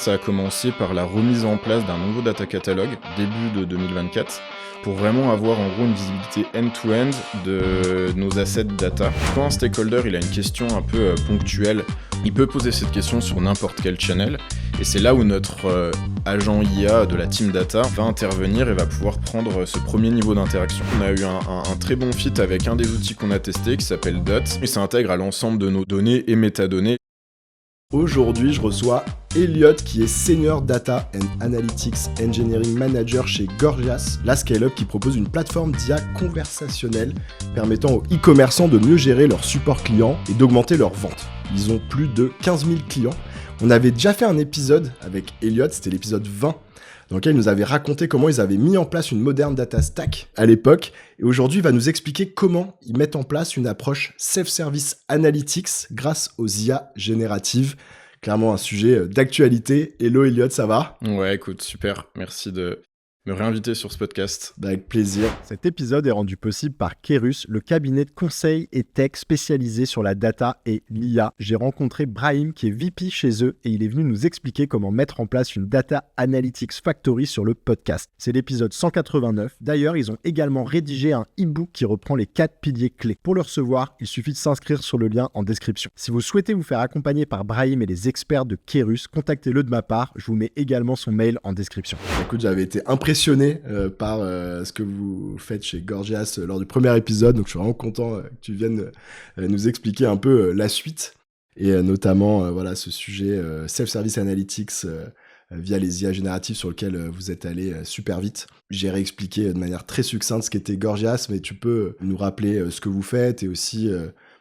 ça a commencé par la remise en place d'un nouveau data catalogue, début de 2024, pour vraiment avoir en gros une visibilité end-to-end de nos assets data. Quand un stakeholder il a une question un peu ponctuelle, il peut poser cette question sur n'importe quel channel, et c'est là où notre agent IA de la team data va intervenir et va pouvoir prendre ce premier niveau d'interaction. On a eu un très bon fit avec un des outils qu'on a testé qui s'appelle DOT, et ça intègre à l'ensemble de nos données et métadonnées. Aujourd'hui, je reçois Elliot qui est Senior Data and Analytics Engineering Manager chez Gorgias, la scale-up qui propose une plateforme d'IA conversationnelle permettant aux e-commerçants de mieux gérer leur support client et d'augmenter leurs ventes. Ils ont plus de 15 000 clients. On avait déjà fait un épisode avec Elliot, c'était l'épisode 20, dans lequel il nous avait raconté comment ils avaient mis en place une moderne data stack à l'époque. Et aujourd'hui, il va nous expliquer comment ils mettent en place une approche self-service analytics grâce aux IA génératives. Clairement un sujet d'actualité. Hello Elliot, ça va ? Ouais, écoute, super, merci de me réinviter sur ce podcast. Avec plaisir. Cet épisode est rendu possible par Kerus, le cabinet de conseil et tech spécialisé sur la data et l'IA. J'ai rencontré Brahim qui est VP chez eux et il est venu nous expliquer comment mettre en place une Data Analytics Factory sur le podcast. C'est l'épisode 189. D'ailleurs, ils ont également rédigé un e-book qui reprend les 4 piliers clés. Pour le recevoir, il suffit de s'inscrire sur le lien en description. Si vous souhaitez vous faire accompagner par Brahim et les experts de Kerus, contactez-le de ma part. Je vous mets également son mail en description. Écoute, j'avais été impressionné par ce que vous faites chez Gorgias lors du premier épisode, donc je suis vraiment content que tu viennes nous expliquer un peu la suite et notamment voilà ce sujet self-service analytics via les IA génératives sur lequel vous êtes allé super vite. J'ai réexpliqué de manière très succincte ce qu'était Gorgias, mais tu peux nous rappeler ce que vous faites et aussi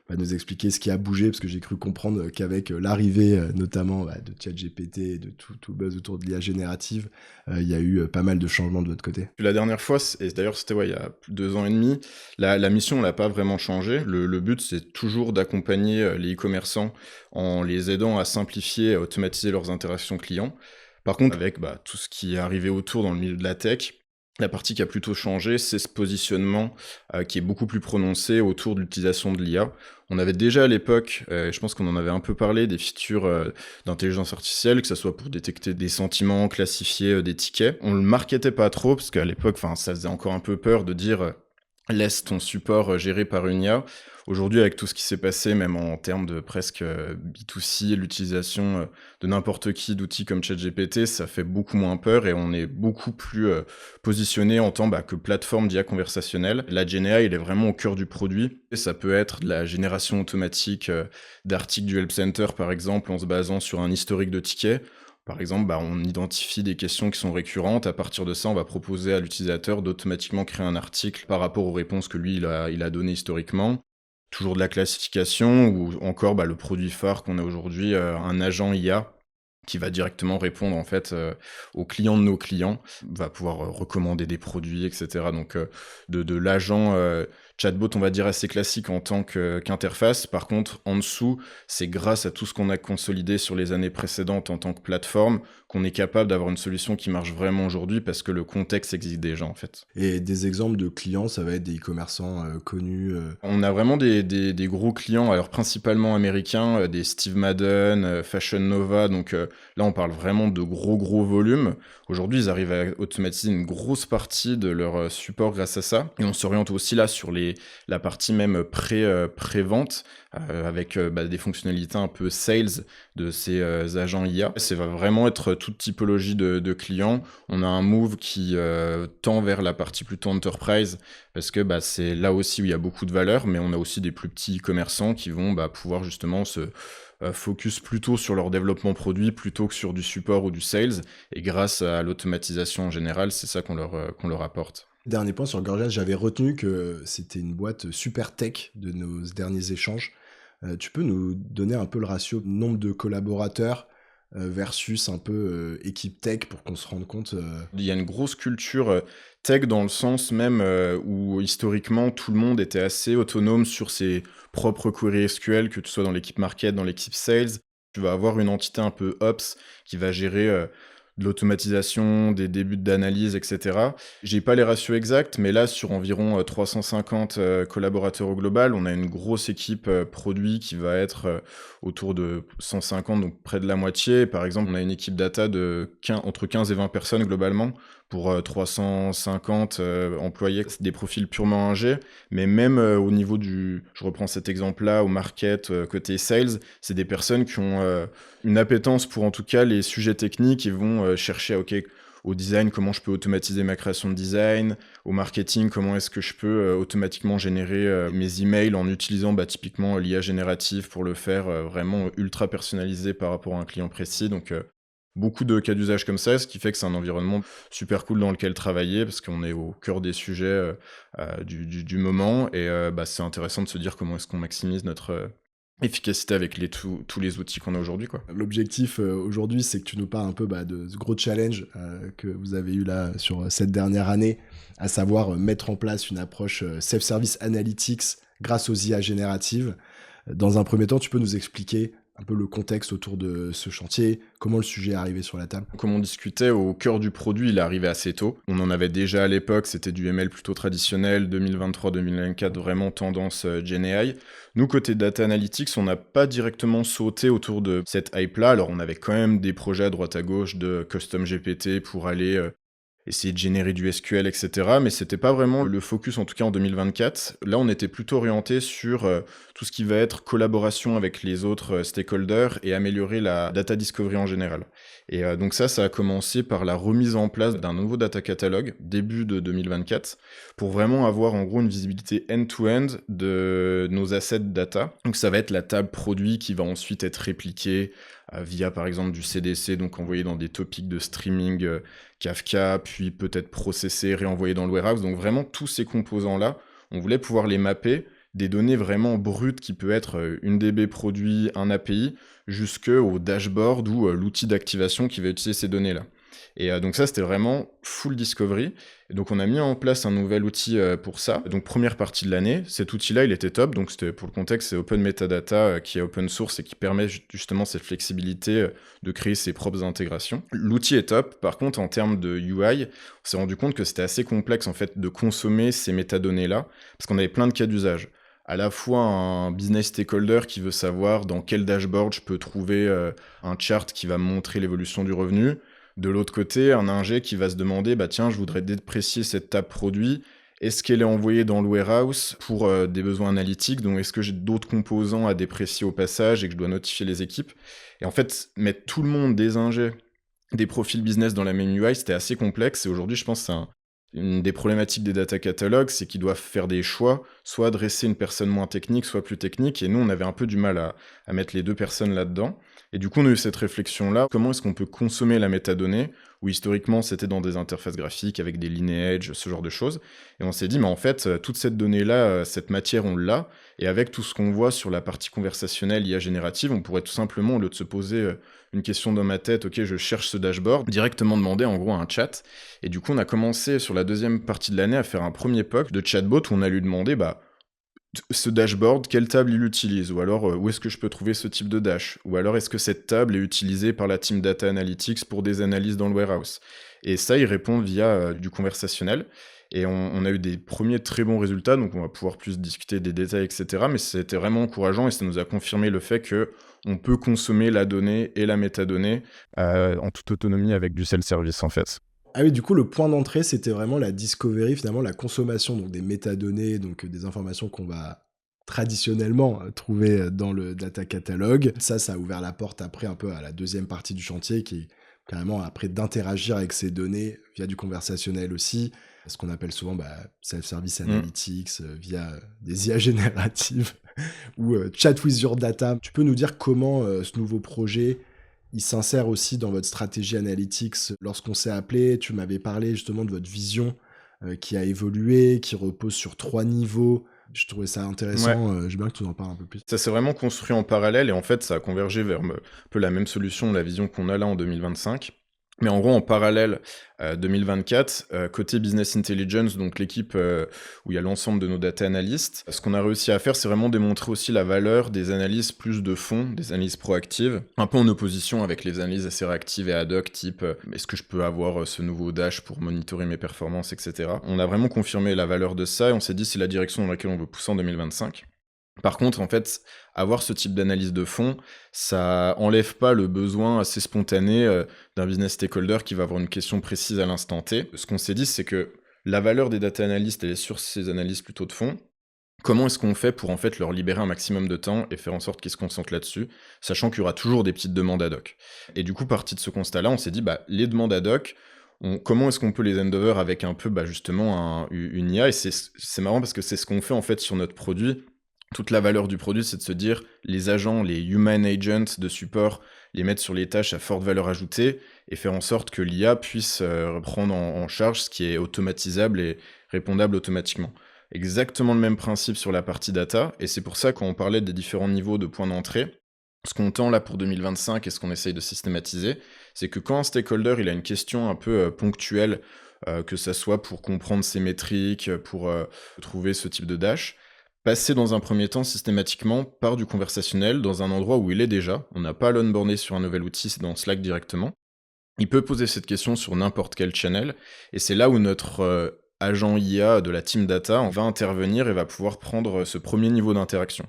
nous expliquer ce qui a bougé, parce que j'ai cru comprendre qu'avec l'arrivée notamment de ChatGPT et de tout le buzz autour de l'IA générative, il y a eu pas mal de changements de votre côté. La dernière fois, et d'ailleurs c'était il y a 2 ans et demi, la mission n'a pas vraiment changé. Le but c'est toujours d'accompagner les e-commerçants en les aidant à simplifier et à automatiser leurs interactions clients. Par contre, avec tout ce qui est arrivé autour dans le milieu de la tech, la partie qui a plutôt changé, c'est ce positionnement qui est beaucoup plus prononcé autour de l'utilisation de l'IA. On avait déjà à l'époque, je pense qu'on en avait un peu parlé, des features d'intelligence artificielle, que ce soit pour détecter des sentiments, classifier des tickets. On le marketait pas trop, parce qu'à l'époque, ça faisait encore un peu peur de dire laisse ton support géré par une IA. Aujourd'hui, avec tout ce qui s'est passé, même en termes de presque B2C, l'utilisation de n'importe qui d'outils comme ChatGPT, ça fait beaucoup moins peur et on est beaucoup plus positionné en tant que plateforme d'IA conversationnelle. La GenAI, il est vraiment au cœur du produit. Et ça peut être de la génération automatique d'articles du Help Center, par exemple, en se basant sur un historique de tickets. Par exemple, on identifie des questions qui sont récurrentes. À partir de ça, on va proposer à l'utilisateur d'automatiquement créer un article par rapport aux réponses que lui, il a données historiquement. Toujours de la classification ou encore le produit phare qu'on a aujourd'hui, un agent IA qui va directement répondre en fait aux clients de nos clients, va pouvoir recommander des produits, etc. Donc de l'agent chatbot, on va dire assez classique en tant qu'interface. Par contre, en dessous, c'est grâce à tout ce qu'on a consolidé sur les années précédentes en tant que plateforme qu'on est capable d'avoir une solution qui marche vraiment aujourd'hui parce que le contexte existe déjà en fait. Et des exemples de clients, ça va être des e-commerçants connus On a vraiment des gros clients, alors principalement américains, des Steve Madden, Fashion Nova, donc là on parle vraiment de gros volumes. Aujourd'hui, ils arrivent à automatiser une grosse partie de leur support grâce à ça. Et on s'oriente aussi là sur la partie même pré-vente, avec des fonctionnalités un peu sales de ces agents IA. Ça va vraiment être toute typologie de clients. On a un move qui tend vers la partie plutôt enterprise, parce que c'est là aussi où il y a beaucoup de valeur, mais on a aussi des plus petits commerçants qui vont pouvoir justement se focus plutôt sur leur développement produit plutôt que sur du support ou du sales, et grâce à l'automatisation en général, c'est ça qu'on leur apporte. Dernier point sur Gorgias, j'avais retenu que c'était une boîte super tech de nos derniers échanges. Tu peux nous donner un peu le ratio nombre de collaborateurs versus un peu équipe tech pour qu'on se rende compte Il y a une grosse culture tech dans le sens même où historiquement tout le monde était assez autonome sur ses propres queries SQL, que tu sois dans l'équipe market, dans l'équipe sales. Tu vas avoir une entité un peu ops qui va gérer de l'automatisation, des débuts d'analyse, etc. J'ai pas les ratios exacts, mais là, sur environ 350 collaborateurs au global, on a une grosse équipe produit qui va être autour de 150, donc près de la moitié. Par exemple, on a une équipe data entre 15 et 20 personnes globalement pour 350 employés. C'est des profils purement ingé, mais même au niveau je reprends cet exemple-là, au market, côté sales, c'est des personnes qui ont une appétence pour en tout cas les sujets techniques et vont chercher au design, comment je peux automatiser ma création de design, au marketing, comment est-ce que je peux automatiquement générer mes emails en utilisant typiquement l'IA générative pour le faire vraiment ultra personnalisé par rapport à un client précis. Donc beaucoup de cas d'usage comme ça, ce qui fait que c'est un environnement super cool dans lequel travailler parce qu'on est au cœur des sujets du moment et c'est intéressant de se dire comment est-ce qu'on maximise notre efficacité avec tous les outils qu'on a aujourd'hui, quoi. L'objectif aujourd'hui, c'est que tu nous parles un peu de ce gros challenge que vous avez eu là sur cette dernière année, à savoir mettre en place une approche self-service analytics grâce aux IA génératives. Dans un premier temps, tu peux nous expliquer un peu le contexte autour de ce chantier, comment le sujet est arrivé sur la table? Comme on discutait, au cœur du produit, il est arrivé assez tôt. On en avait déjà à l'époque, c'était du ML plutôt traditionnel, 2023-2024, vraiment tendance GenAI. Nous, côté Data Analytics, on n'a pas directement sauté autour de cette hype-là. Alors, on avait quand même des projets à droite à gauche de custom GPT pour aller essayer de générer du SQL, etc. Mais c'était pas vraiment le focus, en tout cas en 2024. Là, on était plutôt orienté sur tout ce qui va être collaboration avec les autres stakeholders et améliorer la data discovery en général. Et donc ça a commencé par la remise en place d'un nouveau data catalogue, début de 2024, pour vraiment avoir en gros une visibilité end-to-end de nos assets data. Donc ça va être la table produit qui va ensuite être répliquée via par exemple du CDC, donc envoyé dans des topics de streaming Kafka, puis peut-être processé, réenvoyé dans le warehouse. Donc vraiment tous ces composants-là, on voulait pouvoir les mapper, des données vraiment brutes qui peut être une DB produit, un API, jusqu'au dashboard ou l'outil d'activation qui va utiliser ces données-là. Et donc ça, c'était vraiment full discovery. Et donc on a mis en place un nouvel outil pour ça. Donc première partie de l'année, cet outil-là, il était top. Donc c'était, pour le contexte, c'est Open Metadata qui est open source et qui permet justement cette flexibilité de créer ses propres intégrations. L'outil est top. Par contre, en termes de UI, on s'est rendu compte que c'était assez complexe en fait de consommer ces métadonnées-là parce qu'on avait plein de cas d'usage. À la fois un business stakeholder qui veut savoir dans quel dashboard je peux trouver un chart qui va me montrer l'évolution du revenu. De l'autre côté, un ingé qui va se demander, tiens, je voudrais déprécier cette table produit. Est-ce qu'elle est envoyée dans le warehouse pour des besoins analytiques? Donc, est-ce que j'ai d'autres composants à déprécier au passage et que je dois notifier les équipes? Et en fait, mettre tout le monde, des ingés, des profils business dans la même UI, c'était assez complexe. Et aujourd'hui, je pense que c'est une des problématiques des data catalogues, c'est qu'ils doivent faire des choix, soit adresser une personne moins technique, soit plus technique. Et nous, on avait un peu du mal à mettre les deux personnes là-dedans. Et du coup, on a eu cette réflexion-là. Comment est-ce qu'on peut consommer la métadonnée, où historiquement, c'était dans des interfaces graphiques avec des lineages, ce genre de choses. Et on s'est dit, mais en fait, toute cette donnée-là, cette matière, on l'a. Et avec tout ce qu'on voit sur la partie conversationnelle, IA générative, on pourrait tout simplement, au lieu de se poser une question dans ma tête, ok, je cherche ce dashboard, directement demander en gros un chat. Et du coup, on a commencé sur la deuxième partie de l'année à faire un premier POC de chatbot où on a lui demandé, ce dashboard, quelle table il utilise? Ou alors, où est-ce que je peux trouver ce type de dash? Ou alors, est-ce que cette table est utilisée par la team Data Analytics pour des analyses dans le warehouse? Et ça, il répond via du conversationnel. Et on a eu des premiers très bons résultats, donc on va pouvoir plus discuter des détails, etc. Mais c'était vraiment encourageant et ça nous a confirmé le fait qu'on peut consommer la donnée et la métadonnée en toute autonomie avec du self-service, en fait. Ah oui, du coup, le point d'entrée, c'était vraiment la discovery, finalement, la consommation donc des métadonnées, donc des informations qu'on va traditionnellement trouver dans le data catalogue. Ça a ouvert la porte après un peu à la deuxième partie du chantier, qui est carrément après d'interagir avec ces données via du conversationnel aussi, ce qu'on appelle souvent self-service analytics, via des IA génératives ou chat with your data. Tu peux nous dire comment ce nouveau projet il s'insère aussi dans votre stratégie analytics. Lorsqu'on s'est appelé, tu m'avais parlé justement de votre vision qui a évolué, qui repose sur 3 niveaux. Je trouvais ça intéressant. Ouais. J'aimerais que tu en parles un peu plus. Ça s'est vraiment construit en parallèle et en fait, ça a convergé vers un peu la même solution, la vision qu'on a là en 2025. Mais en gros, en parallèle, 2024, côté business intelligence, donc l'équipe où il y a l'ensemble de nos data analystes, ce qu'on a réussi à faire, c'est vraiment démontrer aussi la valeur des analyses plus de fond, des analyses proactives, un peu en opposition avec les analyses assez réactives et ad hoc, type est-ce que je peux avoir ce nouveau dash pour monitorer mes performances, etc. On a vraiment confirmé la valeur de ça et on s'est dit c'est la direction dans laquelle on veut pousser en 2025. Par contre, en fait, avoir ce type d'analyse de fond, ça enlève pas le besoin assez spontané d'un business stakeholder qui va avoir une question précise à l'instant T. Ce qu'on s'est dit, c'est que la valeur des data analysts, elle est sur ces analyses plutôt de fond. Comment est-ce qu'on fait pour en fait leur libérer un maximum de temps et faire en sorte qu'ils se concentrent là-dessus, sachant qu'il y aura toujours des petites demandes ad hoc. Et du coup, parti de ce constat-là, on s'est dit, les demandes ad hoc, comment est-ce qu'on peut les hand-over avec un peu justement une IA. Et c'est marrant parce que c'est ce qu'on fait en fait sur notre produit. Toute la valeur du produit, c'est de se dire, les agents, les human agents de support, les mettre sur les tâches à forte valeur ajoutée et faire en sorte que l'IA puisse prendre en charge ce qui est automatisable et répondable automatiquement. Exactement le même principe sur la partie data, et c'est pour ça quand on parlait des différents niveaux de points d'entrée, ce qu'on tend là pour 2025 et ce qu'on essaye de systématiser, c'est que quand un stakeholder il a une question un peu ponctuelle, que ça soit pour comprendre ses métriques, pour trouver ce type de dash, passer dans un premier temps systématiquement par du conversationnel dans un endroit où il est déjà. On n'a pas à l'onboarder sur un nouvel outil, c'est dans Slack directement. Il peut poser cette question sur n'importe quel channel, et c'est là où notre agent IA de la team data va intervenir et va pouvoir prendre ce premier niveau d'interaction.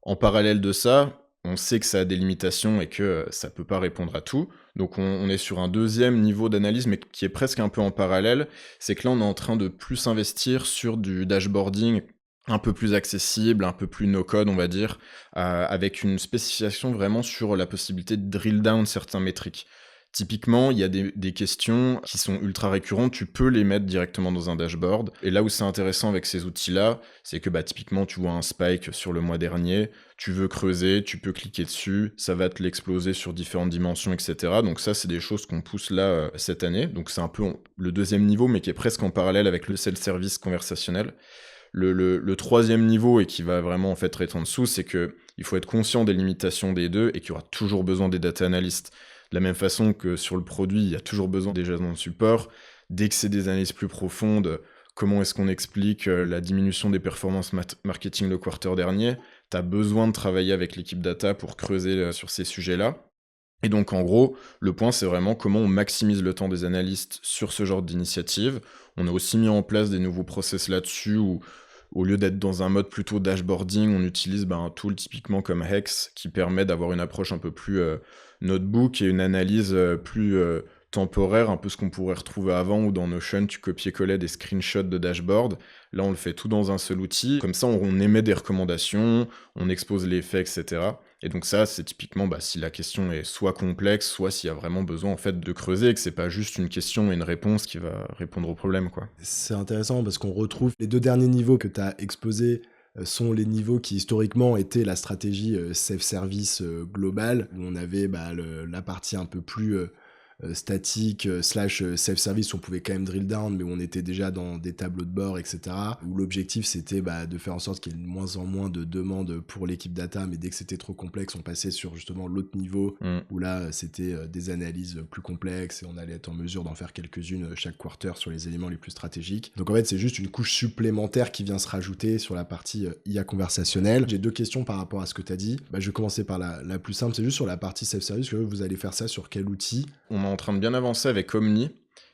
En parallèle de ça, on sait que ça a des limitations et que ça peut pas répondre à tout. Donc on est sur un deuxième niveau d'analyse, mais qui est presque un peu en parallèle. C'est que là, on est en train de plus investir sur du dashboarding un peu plus accessible, un peu plus no-code, on va dire, avec une spécification vraiment sur la possibilité de drill down certains métriques. Typiquement, il y a des questions qui sont ultra récurrentes, tu peux les mettre directement dans un dashboard. Et là où c'est intéressant avec ces outils-là, c'est que typiquement, tu vois un spike sur le mois dernier, tu veux creuser, tu peux cliquer dessus, ça va te l'exploser sur différentes dimensions, etc. Donc ça, c'est des choses qu'on pousse là cette année. Donc c'est un peu le deuxième niveau, mais qui est presque en parallèle avec le self-service conversationnel. Le troisième niveau, et qui va vraiment en fait être en dessous, c'est que il faut être conscient des limitations des deux et qu'il y aura toujours besoin des data analysts. De la même façon que sur le produit, il y a toujours besoin des agents de support. Dès que c'est des analyses plus profondes, comment est-ce qu'on explique la diminution des performances marketing le quarter dernier? Tu as besoin de travailler avec l'équipe data pour creuser sur ces sujets-là. Et donc en gros, le point c'est vraiment comment on maximise le temps des analystes sur ce genre d'initiative. On a aussi mis en place des nouveaux process là-dessus où au lieu d'être dans un mode plutôt dashboarding, on utilise un tool typiquement comme Hex qui permet d'avoir une approche un peu plus notebook et une analyse plus temporaire, un peu ce qu'on pourrait retrouver avant où dans Notion tu copiais-collais des screenshots de dashboard. Là on le fait tout dans un seul outil, comme ça on émet des recommandations, on expose les faits, etc. Et donc ça c'est typiquement si la question est soit complexe, soit s'il y a vraiment besoin en fait de creuser et que c'est pas juste une question et une réponse qui va répondre au problème, quoi. C'est intéressant parce qu'on retrouve les deux derniers niveaux que tu as exposés sont les niveaux qui historiquement étaient la stratégie self-service globale, où on avait la partie un peu plus statique slash self-service où on pouvait quand même drill down mais où on était déjà dans des tableaux de bord, etc. Où l'objectif c'était de faire en sorte qu'il y ait de moins en moins de demandes pour l'équipe data, mais dès que c'était trop complexe on passait sur justement l'autre niveau où là c'était des analyses plus complexes et on allait être en mesure d'en faire quelques-unes chaque quarter sur les éléments les plus stratégiques. Donc en fait c'est juste une couche supplémentaire qui vient se rajouter sur la partie IA conversationnelle. J'ai deux questions par rapport à ce que tu as dit. Je vais commencer par la plus simple, c'est juste sur la partie self-service, que vous allez faire ça sur quel outil? On est en train de bien avancer avec Omni,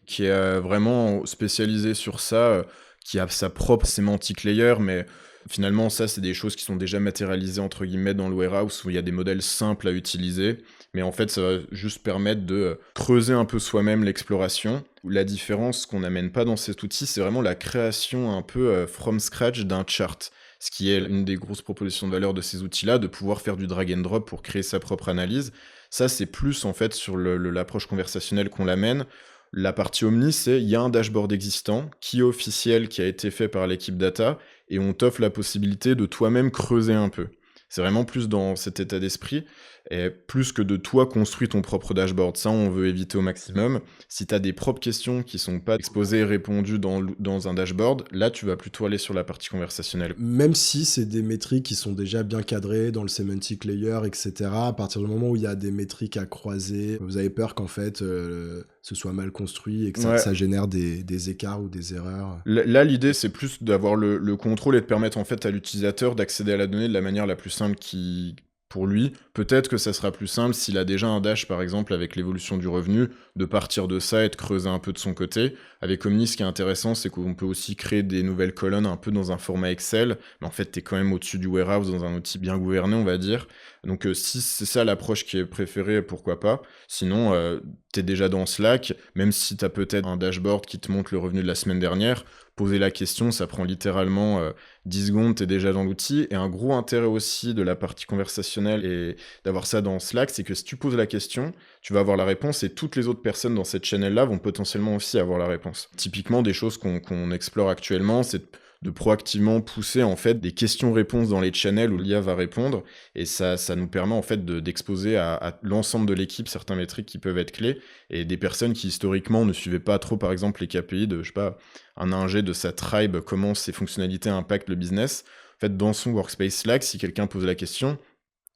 qui est vraiment spécialisé sur ça, qui a sa propre sémantique layer, mais finalement, ça, c'est des choses qui sont déjà matérialisées, entre guillemets, dans le warehouse, où il y a des modèles simples à utiliser, mais en fait, ça va juste permettre de creuser un peu soi-même l'exploration. La différence qu'on n'amène pas dans cet outil, c'est vraiment la création un peu from scratch d'un chart, ce qui est une des grosses propositions de valeur de ces outils-là, de pouvoir faire du drag and drop pour créer sa propre analyse. Ça, c'est plus en fait sur l'approche conversationnelle qu'on l'amène. La partie Omni, c'est il y a un dashboard existant qui est officiel, qui a été fait par l'équipe data, et on t'offre la possibilité de toi-même creuser un peu. C'est vraiment plus dans cet état d'esprit. et plus que de toi construire ton propre dashboard. Ça, on veut éviter au maximum. Si tu as des propres questions qui sont pas exposées et répondues dans un dashboard, là, tu vas plutôt aller sur la partie conversationnelle. Même si c'est des métriques qui sont déjà bien cadrées dans le semantic layer, etc., à partir du moment où il y a des métriques à croiser, vous avez peur qu'en fait, ce soit mal construit et que ça génère des écarts ou des erreurs. Là, l'idée, c'est plus d'avoir le contrôle et de permettre en fait à l'utilisateur d'accéder à la donnée de la manière la plus simple pour lui. Peut-être que ça sera plus simple s'il a déjà un dash, par exemple, avec l'évolution du revenu, de partir de ça et de creuser un peu de son côté. Avec Omni, ce qui est intéressant, c'est qu'on peut aussi créer des nouvelles colonnes un peu dans un format Excel, mais en fait, t'es quand même au-dessus du warehouse dans un outil bien gouverné, on va dire. Donc, si c'est ça l'approche qui est préférée, pourquoi pas. Sinon, t'es déjà dans Slack, même si t'as peut-être un dashboard qui te montre le revenu de la semaine dernière, poser la question, ça prend littéralement 10 secondes, t'es déjà dans l'outil. Et un gros intérêt aussi de la partie conversationnelle et d'avoir ça dans Slack, c'est que si tu poses la question, tu vas avoir la réponse et toutes les autres personnes dans cette channel-là vont potentiellement aussi avoir la réponse. Typiquement, des choses qu'on explore actuellement, c'est de proactivement pousser en fait des questions-réponses dans les channels où l'IA va répondre, et ça nous permet en fait d'exposer à l'ensemble de l'équipe certains métriques qui peuvent être clés, et des personnes qui historiquement ne suivaient pas trop par exemple les KPI de, je sais pas, un ingé de sa tribe, comment ces fonctionnalités impactent le business. En fait, dans son workspace Slack, si quelqu'un pose la question,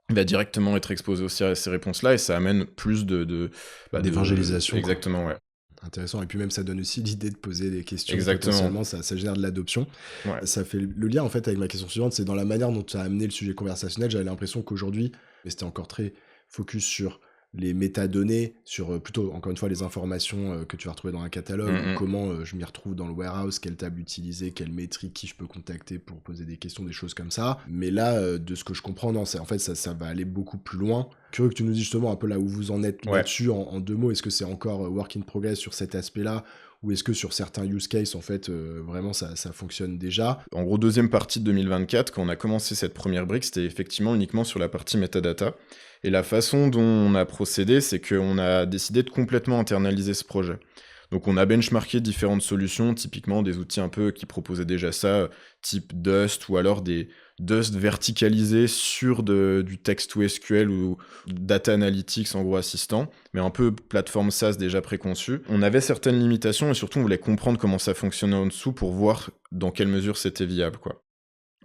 il va directement être exposé aussi à ces réponses-là, et ça amène plus d'évangélisation. Exactement, ouais. Intéressant, et puis même ça donne aussi l'idée de poser des questions. Exactement. Potentiellement, ça génère de l'adoption. Ouais. Ça fait le lien en fait avec ma question suivante, c'est dans la manière dont tu as amené le sujet conversationnel. J'avais l'impression qu'aujourd'hui, mais c'était encore très focus sur les métadonnées, sur plutôt, encore une fois, les informations que tu vas retrouver dans un catalogue, comment je m'y retrouve dans le warehouse, quelle table utiliser, quelle métrique, qui je peux contacter pour poser des questions, des choses comme ça. Mais là, de ce que je comprends, non, en fait, ça va aller beaucoup plus loin. Curieux que tu nous dises justement un peu là où vous en êtes là-dessus en 2 mots. Est-ce que c'est encore work in progress sur cet aspect-là, ou est-ce que sur certains use cases, en fait, vraiment, ça fonctionne déjà? En gros, deuxième partie de 2024, quand on a commencé cette première brique, c'était effectivement uniquement sur la partie metadata. Et la façon dont on a procédé, c'est qu'on a décidé de complètement internaliser ce projet. Donc on a benchmarké différentes solutions, typiquement des outils un peu qui proposaient déjà ça, type Dust, ou alors des Dust verticalisés sur du text to SQL ou Data Analytics, en gros assistant, mais un peu plateforme SaaS déjà préconçue. On avait certaines limitations et surtout on voulait comprendre comment ça fonctionnait en dessous pour voir dans quelle mesure c'était viable, quoi.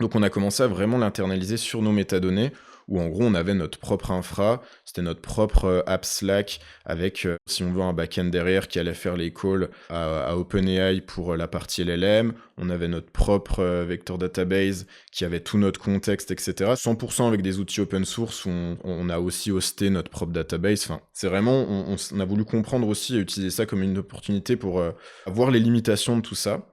Donc on a commencé à vraiment l'internaliser sur nos métadonnées, où en gros on avait notre propre infra, c'était notre propre app Slack avec, si on veut, un back-end derrière qui allait faire les calls à OpenAI pour la partie LLM, on avait notre propre vector database qui avait tout notre contexte, etc. 100% avec des outils open source où on a aussi hosté notre propre database. Enfin, c'est vraiment, on a voulu comprendre aussi et utiliser ça comme une opportunité pour voir les limitations de tout ça.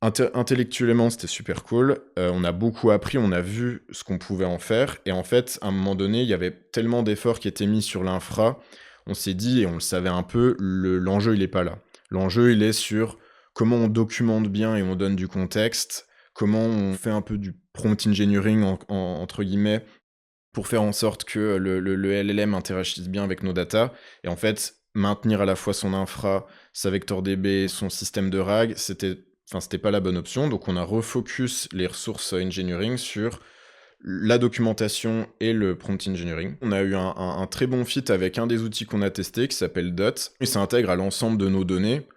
Intellectuellement, c'était super cool. On a beaucoup appris, on a vu ce qu'on pouvait en faire. Et en fait, à un moment donné, il y avait tellement d'efforts qui étaient mis sur l'infra. On s'est dit, et on le savait un peu, l'enjeu, il n'est pas là. L'enjeu, il est sur comment on documente bien et on donne du contexte, comment on fait un peu du prompt engineering, entre guillemets, pour faire en sorte que le LLM interagisse bien avec nos datas. Et en fait, maintenir à la fois son infra, sa vector DB, son système de RAG, c'était pas la bonne option, donc on a refocus les ressources engineering sur la documentation et le prompt engineering. On a eu un très bon fit avec un des outils qu'on a testé qui s'appelle DOT, et ça intègre à l'ensemble de nos données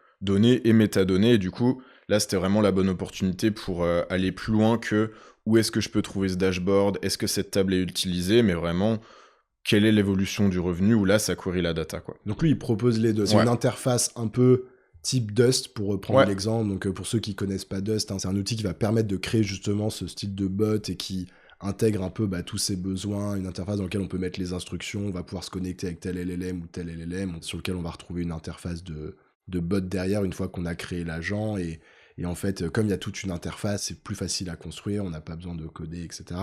et métadonnées, et du coup, là c'était vraiment la bonne opportunité pour aller plus loin que où est-ce que je peux trouver ce dashboard, est-ce que cette table est utilisée, mais vraiment quelle est l'évolution du revenu, où là ça query la data, quoi. Donc lui il propose les deux, c'est une interface un peu type Dust, pour reprendre l'exemple. Donc pour ceux qui connaissent pas Dust, c'est un outil qui va permettre de créer justement ce style de bot et qui intègre un peu tous ces besoins, une interface dans laquelle on peut mettre les instructions, on va pouvoir se connecter avec tel LLM ou tel LLM, sur lequel on va retrouver une interface de bot derrière une fois qu'on a créé l'agent, et en fait, comme il y a toute une interface, c'est plus facile à construire, on n'a pas besoin de coder, etc.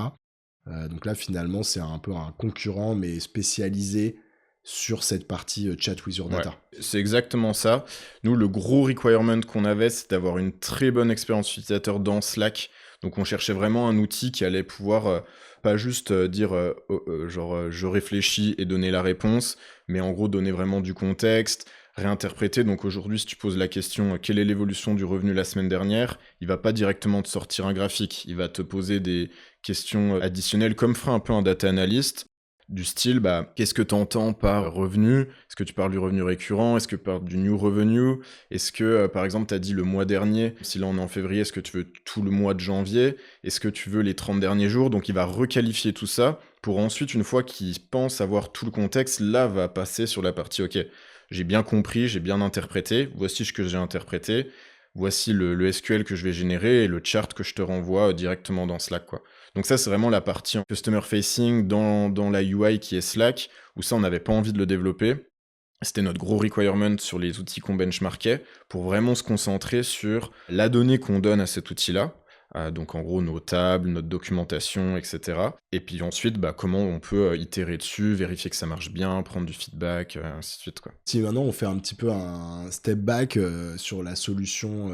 Donc là, finalement, c'est un peu un concurrent, mais spécialisé sur cette partie chat with your data. Ouais, c'est exactement ça. Nous, le gros requirement qu'on avait, c'est d'avoir une très bonne expérience utilisateur dans Slack. Donc on cherchait vraiment un outil qui allait pouvoir pas juste dire je réfléchis et donner la réponse, mais en gros donner vraiment du contexte, réinterpréter. Donc aujourd'hui, si tu poses la question quelle est l'évolution du revenu la semaine dernière, il va pas directement te sortir un graphique, il va te poser des questions additionnelles comme ferait un peu un data analyst. du style, qu'est-ce que tu entends par revenu? Est-ce que tu parles du revenu récurrent? Est-ce que tu parles du new revenue? Est-ce que, par exemple, tu as dit le mois dernier, si là on est en février, est-ce que tu veux tout le mois de janvier? Est-ce que tu veux les 30 derniers jours? Donc il va requalifier tout ça pour ensuite, une fois qu'il pense avoir tout le contexte, là va passer sur la partie, ok, j'ai bien compris, j'ai bien interprété, voici ce que j'ai interprété, voici le SQL que je vais générer et le chart que je te renvoie directement dans Slack, quoi. Donc ça, c'est vraiment la partie customer facing dans la UI qui est Slack, où ça, on n'avait pas envie de le développer. C'était notre gros requirement sur les outils qu'on benchmarkait pour vraiment se concentrer sur la donnée qu'on donne à cet outil-là. Donc en gros, nos tables, notre documentation, etc. Et puis ensuite, comment on peut itérer dessus, vérifier que ça marche bien, prendre du feedback, ainsi de suite, quoi. Si maintenant on fait un petit peu un step back sur la solution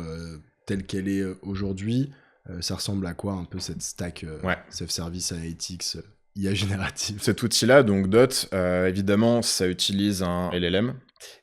telle qu'elle est aujourd'hui, ça ressemble à quoi un peu cette stack Self-Service Analytics IA générative? Cet outil-là, donc Dot, évidemment, ça utilise un LLM.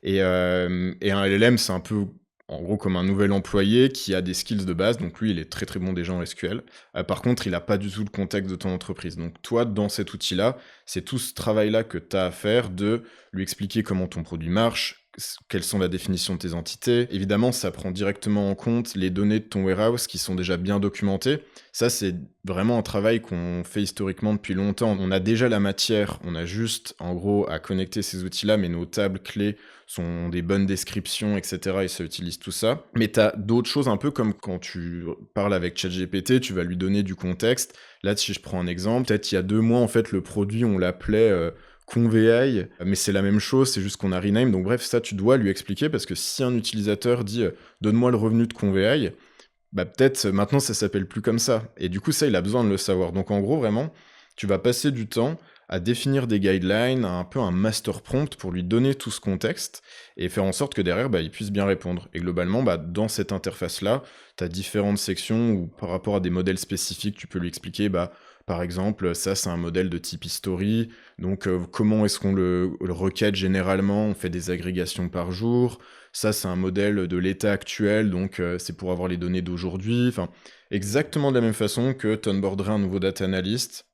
Et un LLM, c'est un peu, en gros, comme un nouvel employé qui a des skills de base. Donc lui, il est très très bon déjà en SQL. Par contre, il n'a pas du tout le contexte de ton entreprise. Donc toi, dans cet outil-là, c'est tout ce travail-là que tu as à faire de lui expliquer comment ton produit marche, quelles sont la définition de tes entités. Évidemment, ça prend directement en compte les données de ton warehouse qui sont déjà bien documentées. Ça, c'est vraiment un travail qu'on fait historiquement depuis longtemps. On a déjà la matière, on a juste, en gros, à connecter ces outils-là, mais nos tables clés sont des bonnes descriptions, etc. et ça utilise tout ça. Mais tu as d'autres choses, un peu comme quand tu parles avec ChatGPT, tu vas lui donner du contexte. Là, si je prends un exemple, peut-être il y a 2 mois, en fait, le produit, on l'appelait Convei, mais c'est la même chose, c'est juste qu'on a rename. Donc bref, ça, tu dois lui expliquer, parce que si un utilisateur dit donne-moi le revenu de Convei, peut-être maintenant ça s'appelle plus comme ça. Et du coup, ça, il a besoin de le savoir. Donc en gros, vraiment, tu vas passer du temps à définir des guidelines, un peu un master prompt pour lui donner tout ce contexte et faire en sorte que derrière, il puisse bien répondre. Et globalement, dans cette interface-là, tu as différentes sections où par rapport à des modèles spécifiques, tu peux lui expliquer, par exemple, ça c'est un modèle de type history, donc comment est-ce qu'on le requête généralement? On fait des agrégations par jour. Ça c'est un modèle de l'état actuel, donc c'est pour avoir les données d'aujourd'hui. Enfin, exactement de la même façon que tu onboarderais un nouveau data analyst.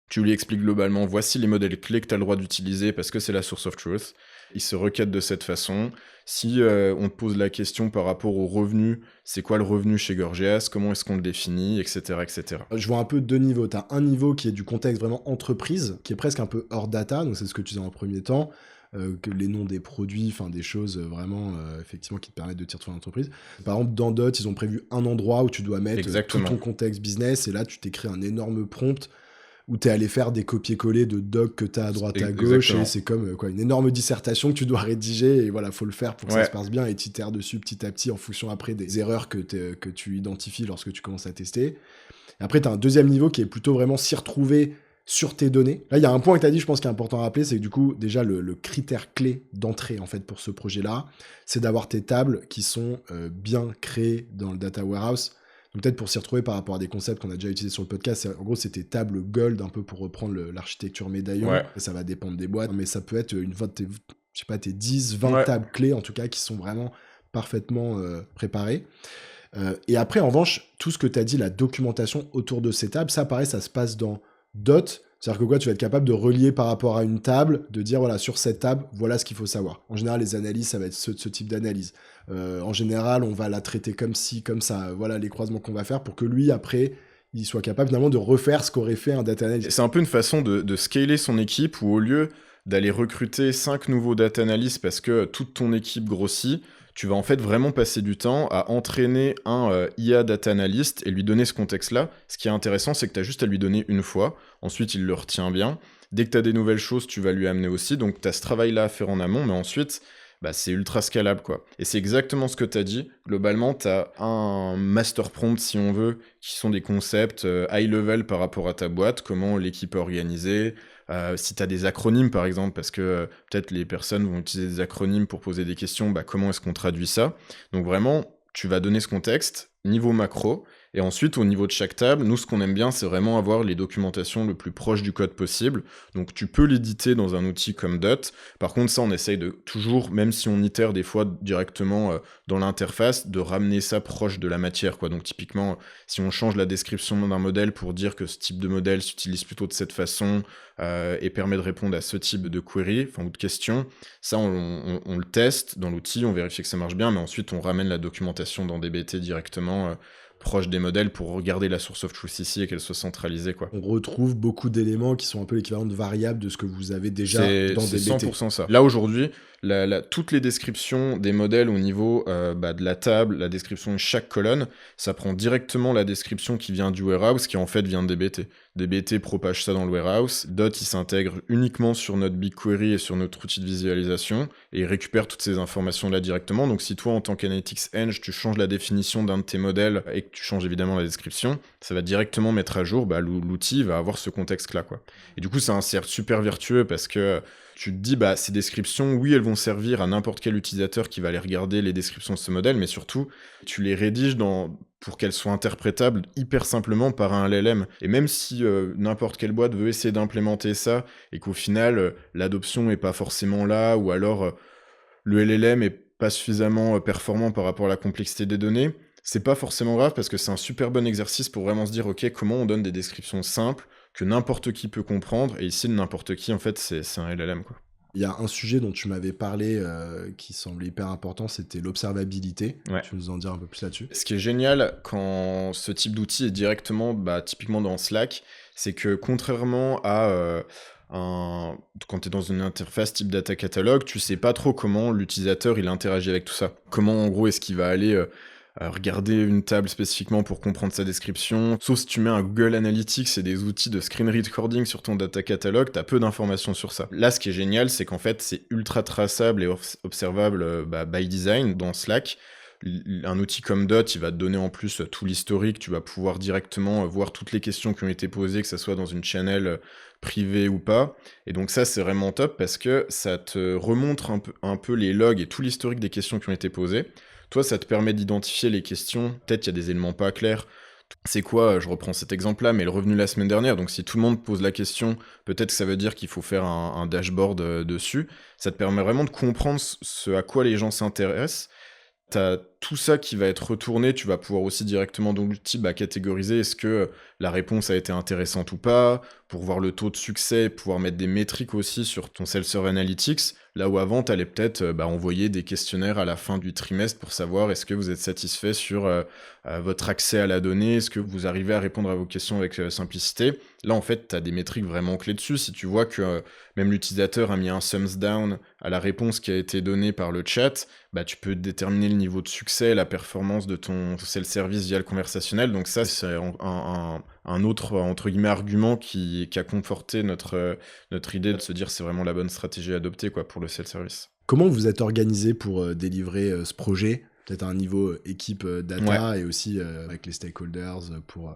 Tu lui expliques globalement, voici les modèles clés que tu as le droit d'utiliser parce que c'est la source of truth. Il se requête de cette façon. Si on te pose la question par rapport au revenu, c'est quoi le revenu chez Gorgias, comment est-ce qu'on le définit, etc., etc. Je vois un peu 2 niveaux. Tu as un niveau qui est du contexte vraiment entreprise, qui est presque un peu hors data, donc c'est ce que tu disais en premier temps, que les noms des produits, enfin des choses vraiment effectivement qui te permettent de tirer ton entreprise. Par exemple, dans Dot, ils ont prévu un endroit où tu dois mettre tout ton contexte business, et là tu t'écris un énorme prompt où tu es allé faire des copier-coller de docs que tu as à droite à gauche, et c'est comme une énorme dissertation que tu dois rédiger, et voilà, faut le faire pour que ça se passe bien, et tu itères dessus petit à petit en fonction après des erreurs que tu identifies lorsque tu commences à tester. Et après, tu as un deuxième niveau qui est plutôt vraiment s'y retrouver sur tes données. Là, il y a un point que tu as dit, je pense, qui est important à rappeler, c'est que du coup, déjà, le critère clé d'entrée, en fait, pour ce projet-là, c'est d'avoir tes tables qui sont bien créées dans le data warehouse. Donc peut-être pour s'y retrouver par rapport à des concepts qu'on a déjà utilisés sur le podcast, en gros, c'était table gold, un peu pour reprendre l'architecture médaillon. Ouais. Ça va dépendre des boîtes, mais ça peut être tes 10, 20 tables clés, en tout cas, qui sont vraiment parfaitement préparées. Et après, en revanche, tout ce que tu as dit, la documentation autour de ces tables, ça, pareil, ça se passe dans Dot. C'est-à-dire que tu vas être capable de relier par rapport à une table, de dire, voilà, sur cette table, voilà ce qu'il faut savoir. En général, les analyses, ça va être ce type d'analyse. En général, on va la traiter comme ci, comme ça. Voilà les croisements qu'on va faire pour que lui, après, il soit capable finalement de refaire ce qu'aurait fait un data analyst. C'est un peu une façon de scaler son équipe où au lieu d'aller recruter 5 nouveaux data analysts parce que toute ton équipe grossit, tu vas en fait vraiment passer du temps à entraîner un IA data analyst et lui donner ce contexte-là. Ce qui est intéressant, c'est que tu as juste à lui donner une fois. Ensuite, il le retient bien. Dès que tu as des nouvelles choses, tu vas lui amener aussi. Donc, tu as ce travail-là à faire en amont, mais ensuite, c'est ultra scalable, quoi. Et c'est exactement ce que tu as dit. Globalement, tu as un master prompt, si on veut, qui sont des concepts high level par rapport à ta boîte, comment l'équipe est organisée. Si tu as des acronymes, par exemple, parce que peut-être les personnes vont utiliser des acronymes pour poser des questions, comment est-ce qu'on traduit ça? Donc vraiment, tu vas donner ce contexte, niveau macro. Et ensuite, au niveau de chaque table, nous, ce qu'on aime bien, c'est vraiment avoir les documentations le plus proche du code possible. Donc, tu peux l'éditer dans un outil comme Dot. Par contre, ça, on essaye de toujours, même si on itère des fois directement dans l'interface, de ramener ça proche de la matière, quoi. Donc, typiquement, si on change la description d'un modèle pour dire que ce type de modèle s'utilise plutôt de cette façon et permet de répondre à ce type de query, ou de question, ça, on le teste dans l'outil, on vérifie que ça marche bien, mais ensuite, on ramène la documentation dans DBT directement proche des modèles pour regarder la source of truth ici et qu'elle soit centralisée, quoi. On retrouve beaucoup d'éléments qui sont un peu l'équivalent de variables de ce que vous avez déjà dans C'est DBT. 100% ça. Là, aujourd'hui, toutes les descriptions des modèles au niveau de la table, la description de chaque colonne, ça prend directement la description qui vient du warehouse, qui en fait vient de DBT. DBT propage ça dans le warehouse. Dot, il s'intègre uniquement sur notre BigQuery et sur notre outil de visualisation, et il récupère toutes ces informations-là directement. Donc, si toi, en tant qu'Analytics Eng, tu changes la définition d'un de tes modèles et que tu changes évidemment la description, ça va directement mettre à jour, l'outil va avoir ce contexte-là, quoi. Et du coup, c'est un cercle super vertueux parce que tu te dis, ces descriptions, oui, elles vont servir à n'importe quel utilisateur qui va aller regarder les descriptions de ce modèle, mais surtout, tu les rédiges pour qu'elles soient interprétables hyper simplement par un LLM. Et même si n'importe quelle boîte veut essayer d'implémenter ça, et qu'au final, l'adoption n'est pas forcément là, ou alors le LLM est pas suffisamment performant par rapport à la complexité des données, c'est pas forcément grave parce que c'est un super bon exercice pour vraiment se dire, ok, comment on donne des descriptions simples que n'importe qui peut comprendre, et ici, n'importe qui, en fait, c'est un LLM, quoi. Il y a un sujet dont tu m'avais parlé qui semblait hyper important, c'était l'observabilité. Ouais. Tu veux nous en dire un peu plus là-dessus? Ce qui est génial quand ce type d'outil est directement, typiquement dans Slack, c'est que contrairement à quand tu es dans une interface type data catalog, tu sais pas trop comment l'utilisateur il interagit avec tout ça. Comment en gros est-ce qu'il va aller regarder une table spécifiquement pour comprendre sa description. Sauf si tu mets un Google Analytics et des outils de screen recording sur ton data catalog, t'as peu d'informations sur ça. Là, ce qui est génial, c'est qu'en fait, c'est ultra traçable et observable by design dans Slack. Un outil comme Dot, il va te donner en plus tout l'historique, tu vas pouvoir directement voir toutes les questions qui ont été posées, que ce soit dans une channel privée ou pas. Et donc ça, c'est vraiment top parce que ça te remontre un peu les logs et tout l'historique des questions qui ont été posées. Toi, ça te permet d'identifier les questions. Peut-être qu'il y a des éléments pas clairs. C'est quoi, je reprends cet exemple-là, mais le revenu la semaine dernière, donc si tout le monde pose la question, peut-être que ça veut dire qu'il faut faire un dashboard dessus. Ça te permet vraiment de comprendre ce à quoi les gens s'intéressent. T'as tout ça qui va être retourné, tu vas pouvoir aussi directement dans l'outil catégoriser est-ce que la réponse a été intéressante ou pas, pour voir le taux de succès, pouvoir mettre des métriques aussi sur ton Self-Serve Analytics, là où avant, tu allais peut-être envoyer des questionnaires à la fin du trimestre pour savoir est-ce que vous êtes satisfait sur votre accès à la donnée, est-ce que vous arrivez à répondre à vos questions avec simplicité. Là, en fait, tu as des métriques vraiment clés dessus. Si tu vois que même l'utilisateur a mis un thumbs down à la réponse qui a été donnée par le chat, tu peux déterminer le niveau de succès, la performance de ton self-service via le conversationnel. Donc ça, c'est un autre, entre guillemets, argument qui a conforté notre idée de se dire c'est vraiment la bonne stratégie à adopter pour le self-service. Comment vous êtes organisé pour délivrer ce projet? Peut-être à un niveau équipe data et aussi avec les stakeholders pour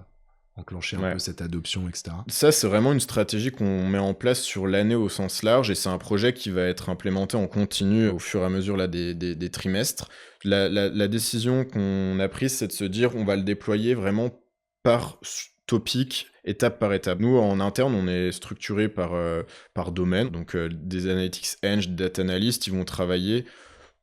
enclencher un peu cette adoption, etc. Ça, c'est vraiment une stratégie qu'on met en place sur l'année au sens large et c'est un projet qui va être implémenté en continu au fur et à mesure des trimestres. La décision qu'on a prise, c'est de se dire on va le déployer vraiment par topic, étape par étape. Nous, en interne, on est structuré par domaine. Donc, des Analytics Eng, des Data Analysts, ils vont travailler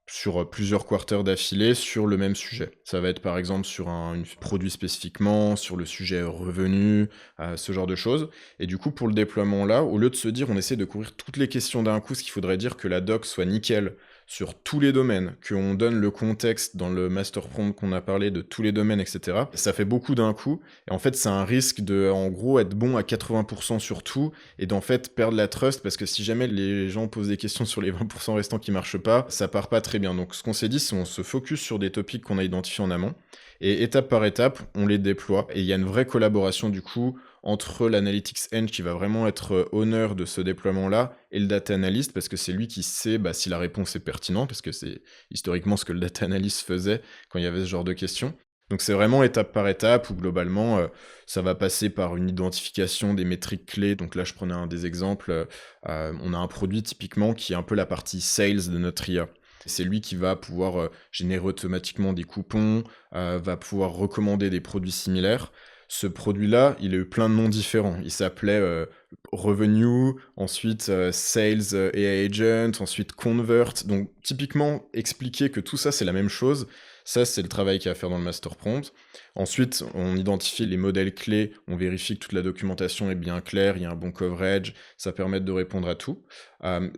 sur plusieurs quarters d'affilée sur le même sujet. Ça va être par exemple sur un produit spécifiquement, sur le sujet revenu, ce genre de choses. Et du coup, pour le déploiement là, au lieu de se dire on essaie de couvrir toutes les questions d'un coup, ce qu'il faudrait dire que la doc soit nickel sur tous les domaines, qu'on donne le contexte dans le master prompt qu'on a parlé de tous les domaines, etc. Ça fait beaucoup d'un coup. Et en fait, c'est un risque de, en gros, être bon à 80% sur tout et d'en fait perdre la trust parce que si jamais les gens posent des questions sur les 20% restants qui marchent pas, ça part pas très bien. Donc, ce qu'on s'est dit, c'est on se focus sur des topics qu'on a identifiés en amont et étape par étape, on les déploie. Et il y a une vraie collaboration du coup entre l'Analytics Eng qui va vraiment être honneur de ce déploiement-là et le Data Analyst parce que c'est lui qui sait si la réponse est pertinente parce que c'est historiquement ce que le Data Analyst faisait quand il y avait ce genre de questions. Donc c'est vraiment étape par étape où globalement ça va passer par une identification des métriques clés. Donc là je prenais un des exemples, on a un produit typiquement qui est un peu la partie sales de notre IA. C'est lui qui va pouvoir générer automatiquement des coupons, va pouvoir recommander des produits similaires. Ce produit-là, il a eu plein de noms différents. Il s'appelait Revenue, ensuite Sales et Agent, ensuite Convert. Donc typiquement, expliquer que tout ça, c'est la même chose, ça, c'est le travail qu'il y a à faire dans le master prompt. Ensuite, on identifie les modèles clés, on vérifie que toute la documentation est bien claire, il y a un bon coverage, ça permet de répondre à tout.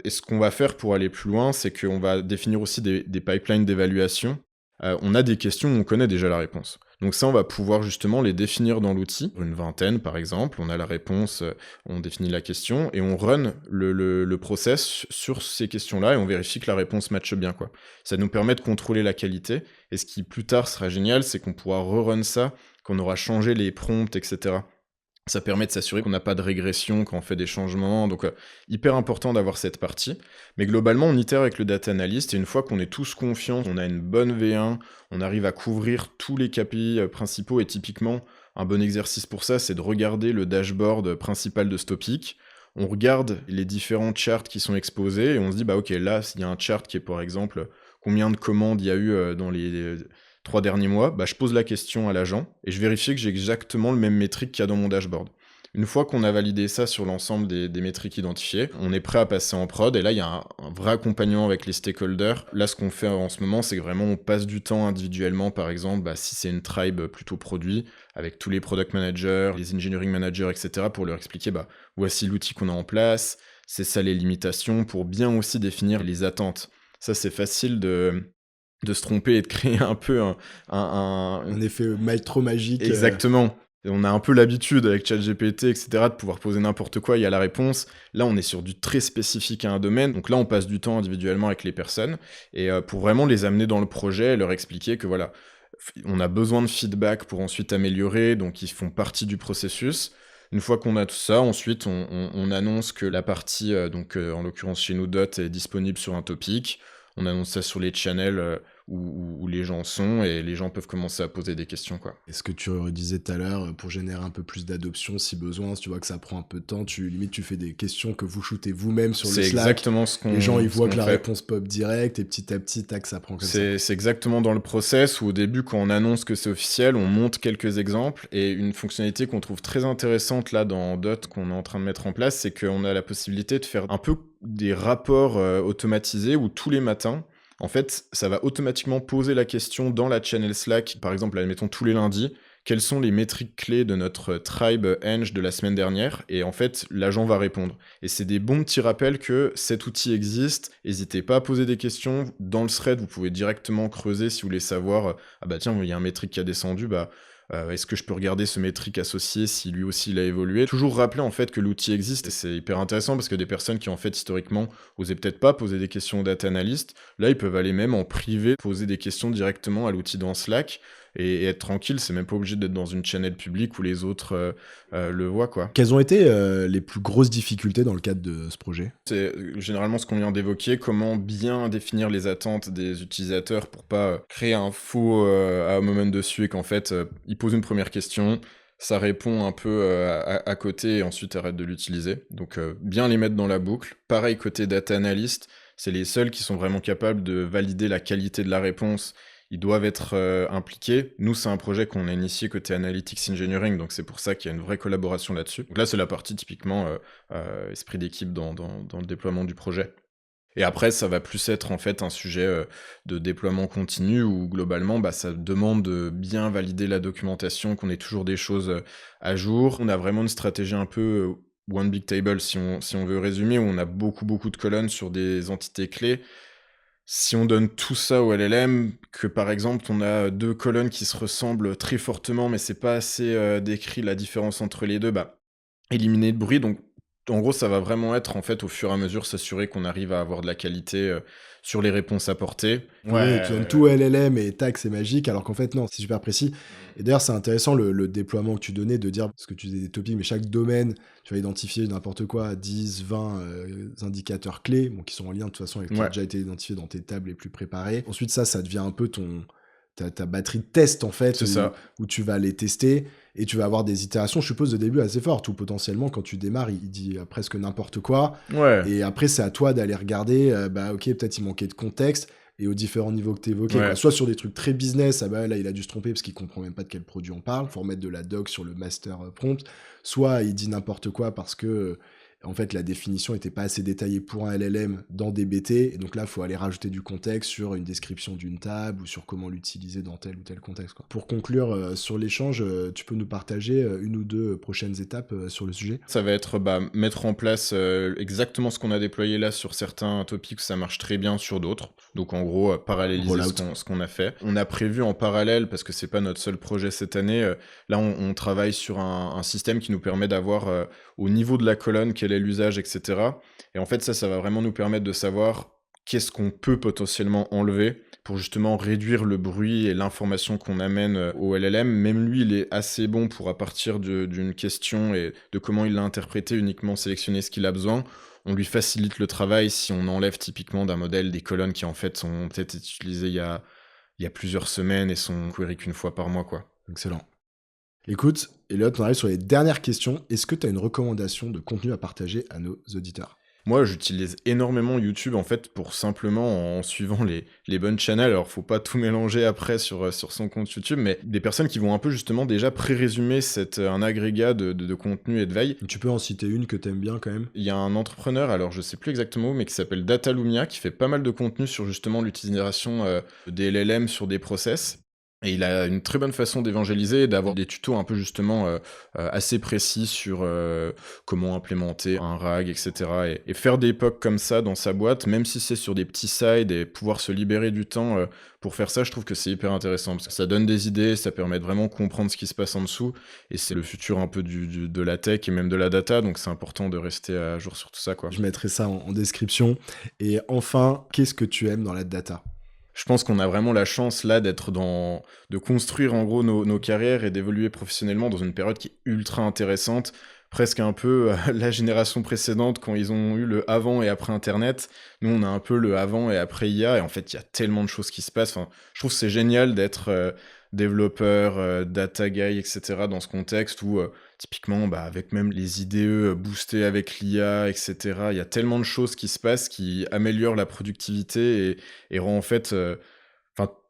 Et ce qu'on va faire pour aller plus loin, c'est qu'on va définir aussi des pipelines d'évaluation. On a des questions où on connaît déjà la réponse. Donc ça, on va pouvoir justement les définir dans l'outil. Une vingtaine, par exemple, on a la réponse, on définit la question, et on run le process sur ces questions-là, et on vérifie que la réponse matche bien, quoi. Ça nous permet de contrôler la qualité, et ce qui plus tard sera génial, c'est qu'on pourra rerun ça, qu'on aura changé les prompts, etc. Ça permet de s'assurer qu'on n'a pas de régression quand on fait des changements, donc hyper important d'avoir cette partie. Mais globalement, on itère avec le data analyst, et une fois qu'on est tous confiants, on a une bonne V1, on arrive à couvrir tous les KPI principaux, et typiquement, un bon exercice pour ça, c'est de regarder le dashboard principal de ce topic. On regarde les différents charts qui sont exposés, et on se dit, bah ok, là, il y a un chart qui est par exemple, combien de commandes il y a eu dans les 3 derniers mois, bah, je pose la question à l'agent et je vérifie que j'ai exactement le même métrique qu'il y a dans mon dashboard. Une fois qu'on a validé ça sur l'ensemble des métriques identifiées, on est prêt à passer en prod, et là, il y a un vrai accompagnement avec les stakeholders. Là, ce qu'on fait en ce moment, c'est que vraiment, on passe du temps individuellement, par exemple, bah, si c'est une tribe plutôt produit, avec tous les product managers, les engineering managers, etc., pour leur expliquer, bah, voici l'outil qu'on a en place, c'est ça les limitations, pour bien aussi définir les attentes. Ça, c'est facile de se tromper et de créer un peu Un effet trop magique. Exactement. Et on a un peu l'habitude avec ChatGPT, etc., de pouvoir poser n'importe quoi, il y a la réponse. Là, on est sur du très spécifique à un domaine. Donc là, on passe du temps individuellement avec les personnes, et pour vraiment les amener dans le projet et leur expliquer que voilà, on a besoin de feedback pour ensuite améliorer, donc ils font partie du processus. Une fois qu'on a tout ça, ensuite, on annonce que la partie, en l'occurrence chez nous, Dot, est disponible sur un topic. On annonce ça sur les channels où les gens sont, et les gens peuvent commencer à poser des questions, quoi. Et ce que tu disais tout à l'heure, pour générer un peu plus d'adoption si besoin, si tu vois que ça prend un peu de temps, limite tu fais des questions que vous shootez vous-même sur le Slack. C'est exactement ce qu'on Les gens ils voient que la fait. Réponse pop direct, et petit à petit, tac, ça prend comme ça. C'est exactement dans le process où au début, quand on annonce que c'est officiel, on montre quelques exemples, et une fonctionnalité qu'on trouve très intéressante là dans Dot qu'on est en train de mettre en place, c'est qu'on a la possibilité de faire un peu des rapports automatisés où tous les matins, en fait, ça va automatiquement poser la question dans la channel Slack, par exemple, admettons tous les lundis, quelles sont les métriques clés de notre tribe Eng de la semaine dernière, et en fait, l'agent va répondre. Et c'est des bons petits rappels que cet outil existe, n'hésitez pas à poser des questions, dans le thread, vous pouvez directement creuser si vous voulez savoir, ah bah tiens, il y a un métrique qui a descendu, bah est-ce que je peux regarder ce métrique associé si lui aussi il a évolué? Toujours rappeler en fait que l'outil existe, et c'est hyper intéressant parce que des personnes qui en fait historiquement osaient peut-être pas poser des questions aux data analystes, là ils peuvent aller même en privé poser des questions directement à l'outil dans Slack et être tranquille, c'est même pas obligé d'être dans une channel publique où les autres le voient, quoi. Quelles ont été les plus grosses difficultés dans le cadre de ce projet? C'est généralement ce qu'on vient d'évoquer, comment bien définir les attentes des utilisateurs pour pas créer un faux moment dessus, et qu'en fait, ils posent une première question, ça répond un peu à côté, et ensuite arrête de l'utiliser. Donc bien les mettre dans la boucle. Pareil côté data analyst, c'est les seuls qui sont vraiment capables de valider la qualité de la réponse. Ils doivent être impliqués. Nous, c'est un projet qu'on a initié côté Analytics Engineering, donc c'est pour ça qu'il y a une vraie collaboration là-dessus. Donc là, c'est la partie typiquement esprit d'équipe dans le déploiement du projet. Et après, ça va plus être en fait un sujet de déploiement continu où globalement, bah, ça demande de bien valider la documentation, qu'on ait toujours des choses à jour. On a vraiment une stratégie un peu one big table, si on veut résumer, où on a beaucoup de colonnes sur des entités clés. Si on donne tout ça au LLM, que par exemple on a 2 colonnes qui se ressemblent très fortement, mais c'est pas assez décrit la différence entre les deux, bah éliminer le bruit. Donc en gros, ça va vraiment être en fait au fur et à mesure s'assurer qu'on arrive à avoir de la qualité sur les réponses apportées. Ouais, tu donnes tout à LLM et tac, c'est magique, alors qu'en fait, non, c'est super précis. Et d'ailleurs, c'est intéressant le déploiement que tu donnais, de dire, parce que tu disais des topics, mais chaque domaine, tu vas identifier n'importe quoi, 10, 20 indicateurs clés, bon, qui sont en lien de toute façon avec ce qui a déjà été identifié dans tes tables les plus préparées. Ensuite, ça devient un peu ta batterie de test, en fait, où tu vas les tester, et tu vas avoir des itérations, je suppose, de début assez fortes, où potentiellement, quand tu démarres, il dit presque n'importe quoi, Ouais. et après, c'est à toi d'aller regarder, ok, peut-être il manquait de contexte, et aux différents niveaux que tu évoquais. Ouais. Soit sur des trucs très business, là, il a dû se tromper parce qu'il comprend même pas de quel produit on parle. Faut remettre de la doc sur le master prompt. Soit il dit n'importe quoi parce que en fait, la définition n'était pas assez détaillée pour un LLM dans DBT, et donc là, il faut aller rajouter du contexte sur une description d'une table ou sur comment l'utiliser dans tel ou tel contexte, quoi. Pour conclure sur l'échange, tu peux nous partager une ou deux prochaines étapes sur le sujet? Ça va être mettre en place exactement ce qu'on a déployé là sur certains topics, ça marche très bien sur d'autres. Donc en gros, paralléliser ce qu'on a fait. On a prévu en parallèle, parce que c'est pas notre seul projet cette année, là on travaille sur un système qui nous permet d'avoir au niveau de la colonne quel est l'usage, etc. Et en fait ça va vraiment nous permettre de savoir qu'est-ce qu'on peut potentiellement enlever pour justement réduire le bruit et l'information qu'on amène au LLM. Même lui, il est assez bon pour, à partir d'une question et de comment il l'a interprété, uniquement sélectionner ce qu'il a besoin. On lui facilite le travail si on enlève typiquement d'un modèle des colonnes qui en fait sont peut-être utilisées il y a plusieurs semaines et sont query qu'une fois par mois, quoi. Excellent. Écoute, Elliot, on arrive sur les dernières questions. Est-ce que tu as une recommandation de contenu à partager à nos auditeurs? Moi, j'utilise énormément YouTube, en fait, pour simplement, en suivant les bonnes channels. Alors, faut pas tout mélanger après sur son compte YouTube, mais des personnes qui vont un peu, justement, déjà pré-résumer un agrégat de contenu et de veille. Tu peux en citer une que t'aimes bien, quand même? Il y a un entrepreneur, alors je sais plus exactement où, mais qui s'appelle Datalumia, qui fait pas mal de contenu sur, justement, l'utilisation des LLM sur des process. Et il a une très bonne façon d'évangéliser et d'avoir des tutos un peu justement assez précis sur comment implémenter un RAG, etc. Et faire des POC comme ça dans sa boîte, même si c'est sur des petits sides, et pouvoir se libérer du temps pour faire ça, je trouve que c'est hyper intéressant, parce que ça donne des idées, ça permet de vraiment comprendre ce qui se passe en dessous, et c'est le futur un peu de la tech et même de la data, donc c'est important de rester à jour sur tout ça, quoi. Je mettrai ça en description. Et enfin, qu'est-ce que tu aimes dans la data? Je pense qu'on a vraiment la chance là de construire en gros nos carrières et d'évoluer professionnellement dans une période qui est ultra intéressante, presque un peu la génération précédente quand ils ont eu le avant et après Internet. Nous, on a un peu le avant et après IA, et en fait, il y a tellement de choses qui se passent. Enfin, je trouve que c'est génial d'être développeur, data guy, etc. dans ce contexte où typiquement, avec même les IDE boostés avec l'IA, etc., il y a tellement de choses qui se passent qui améliorent la productivité et rend en fait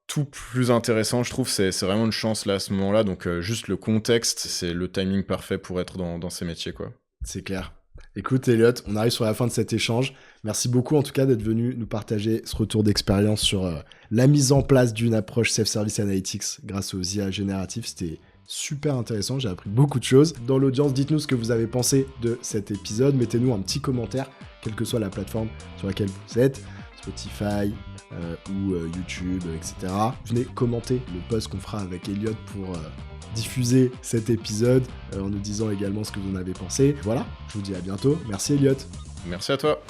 tout plus intéressant, je trouve. C'est vraiment une chance là à ce moment-là. Donc juste le contexte, c'est le timing parfait pour être dans ces métiers, quoi. C'est clair. Écoute, Elliot, on arrive sur la fin de cet échange. Merci beaucoup en tout cas d'être venu nous partager ce retour d'expérience sur la mise en place d'une approche Self-Service Analytics grâce aux IA génératifs. C'était super intéressant, j'ai appris beaucoup de choses. Dans l'audience, dites-nous ce que vous avez pensé de cet épisode. Mettez-nous un petit commentaire, quelle que soit la plateforme sur laquelle vous êtes, Spotify ou YouTube, etc. Venez commenter le post qu'on fera avec Elliot pour diffuser cet épisode en nous disant également ce que vous en avez pensé. Voilà, je vous dis à bientôt. Merci Elliot. Merci à toi.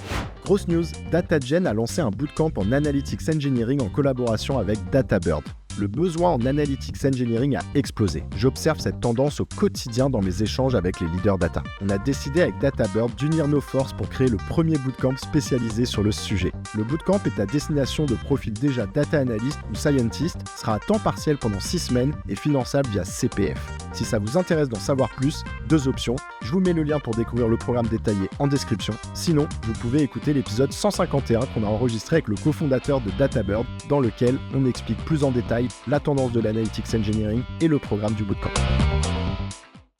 Grosse news, DataGen a lancé un bootcamp en Analytics Engineering en collaboration avec DataBird. Le besoin en Analytics Engineering a explosé. J'observe cette tendance au quotidien dans mes échanges avec les leaders data. On a décidé avec DataBird d'unir nos forces pour créer le premier bootcamp spécialisé sur le sujet. Le bootcamp est à destination de profils déjà data analyst ou scientist, sera à temps partiel pendant 6 semaines et finançable via CPF. Si ça vous intéresse d'en savoir plus, 2 options. Je vous mets le lien pour découvrir le programme détaillé en description. Sinon, vous pouvez écouter l'épisode 151 qu'on a enregistré avec le cofondateur de DataBird, dans lequel on explique plus en détail la tendance de l'Analytics Engineering et le programme du bootcamp.